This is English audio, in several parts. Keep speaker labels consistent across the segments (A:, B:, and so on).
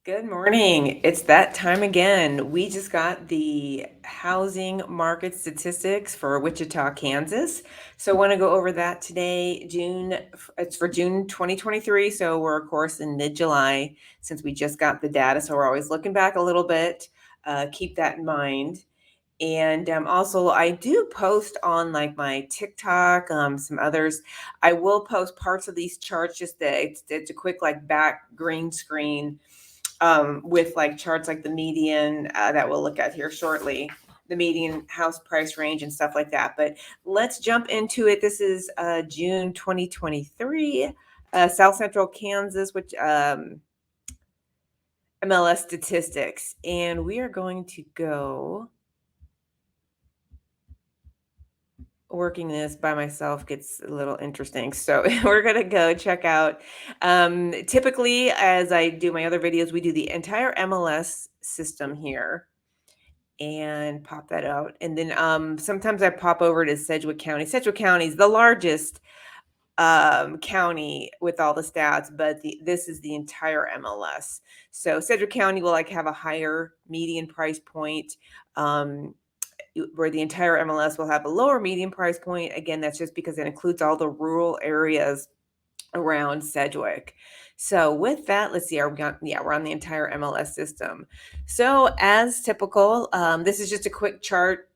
A: Good morning. It's that time again. We just got the housing market statistics for Wichita, Kansas. So I want to go over that today. It's for June 2023. So we're, of course, in mid-July since we just got the data. So we're always looking back a little bit. Keep that in mind. And also, I do post on like my TikTok, some others. I will post parts of these charts, just that it's a quick like back green screen with like charts like the median that we'll look at here shortly, the median house price range and stuff like that. But let's jump into it. This is June 2023, South Central Kansas, which MLS statistics. And we are going to go. Working this by myself gets a little interesting. So we're going to go check out. Typically, as I do my other videos, we do the entire MLS system here and pop that out. And then sometimes I pop over to Sedgwick County. Sedgwick County is the largest county with all the stats, but this is the entire MLS. So Sedgwick County will like have a higher median price point. Where the entire MLS will have a lower median price point. Again, that's just because it includes all the rural areas around Sedgwick. So with that, let's see, we're on the entire MLS system. So as typical, this is just a quick chart.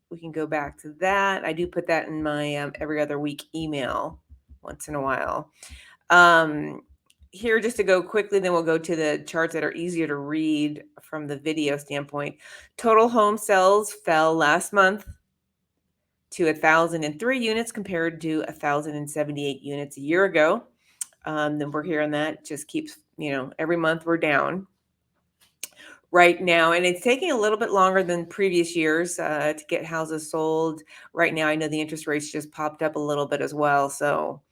A: We can go back to that. I do put that in my every other week email once in a while. Here, just to go quickly, then we'll go to the charts that are easier to read from the video standpoint. Total home sales fell last month to 1,003 units compared to 1,078 units a year ago. Then we're hearing that just keeps, every month we're down right now. And it's taking a little bit longer than previous years to get houses sold. Right now, I know the interest rates just popped up a little bit as well. So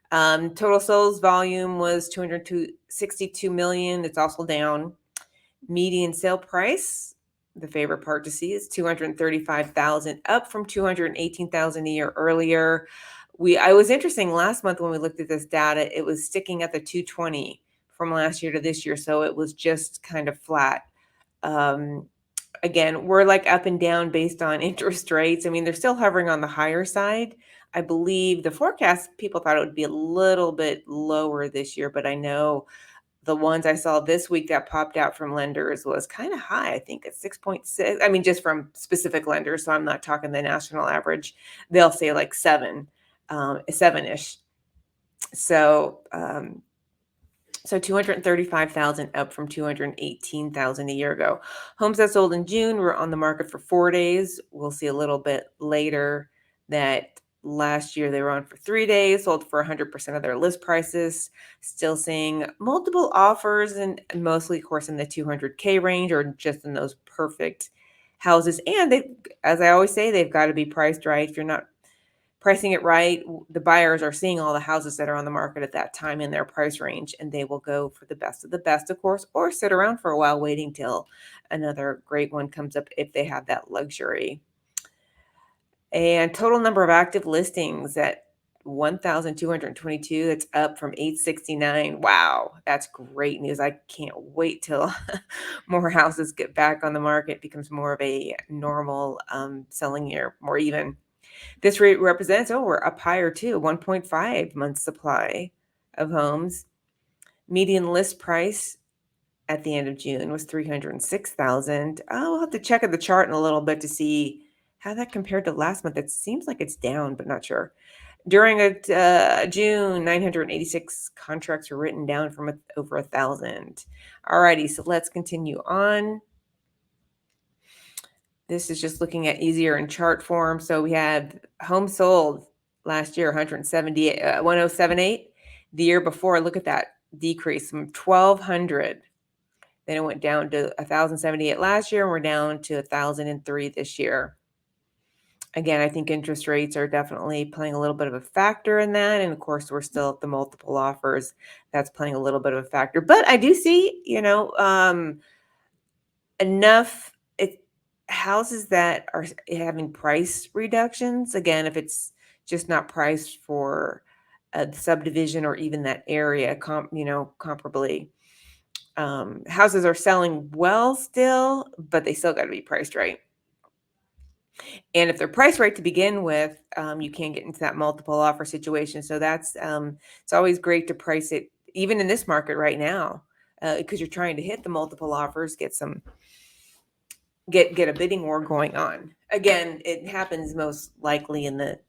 A: total sales volume was 262 million. It's also down. Median sale price, the favorite part to see, is 235,000, up from 218,000 a year earlier. I was interesting last month when we looked at this data, it was sticking at the 220 from last year to this year, so it was just kind of flat. Again, we're like up and down based on interest rates. I mean, they're still hovering on the higher side. I believe the forecast, people thought it would be a little bit lower this year, but I know the ones I saw this week that popped out from lenders was kind of high. I think it's 6.6. I mean, just from specific lenders. So I'm not talking the national average. They'll say like 7-ish. So, 235,000 up from 218,000 a year ago. Homes that sold in June were on the market for 4 days. We'll see a little bit later that last year they were on for 3 days, sold for 100% of their list prices. Still seeing multiple offers, and mostly, of course, in the 200K range or just in those perfect houses. And they, as I always say, they've got to be priced right. If you're not pricing it right, the buyers are seeing all the houses that are on the market at that time in their price range, and they will go for the best of the best, of course, or sit around for a while waiting till another great one comes up if they have that luxury. And total number of active listings at 1,222. That's up from 869. Wow, that's great news. I can't wait till more houses get back on the market, becomes more of a normal selling year, more even. This rate represents, we're up higher too, 1.5 months supply of homes. Median list price at the end of June was 306,000. We'll have to check at the chart in a little bit to see how that compared to last month. It seems like it's down, but not sure. During June, 986 contracts were written down from over 1,000. Alrighty, so let's continue on. This is just looking at easier in chart form. So we had homes sold last year, 1078. The year before, look at that decrease from 1,200. Then it went down to 1,078 last year, and we're down to 1,003 this year. Again, I think interest rates are definitely playing a little bit of a factor in that. And of course, we're still at the multiple offers. That's playing a little bit of a factor. But I do see, enough houses that are having price reductions. Again, if it's just not priced for a subdivision or even that area, comparably. Houses are selling well still, but they still got to be priced right. And if they're priced right to begin with, you can't get into that multiple offer situation. So that's it's always great to price it, even in this market right now, because you're trying to hit the multiple offers, get a bidding war going on. Again, it happens most likely in the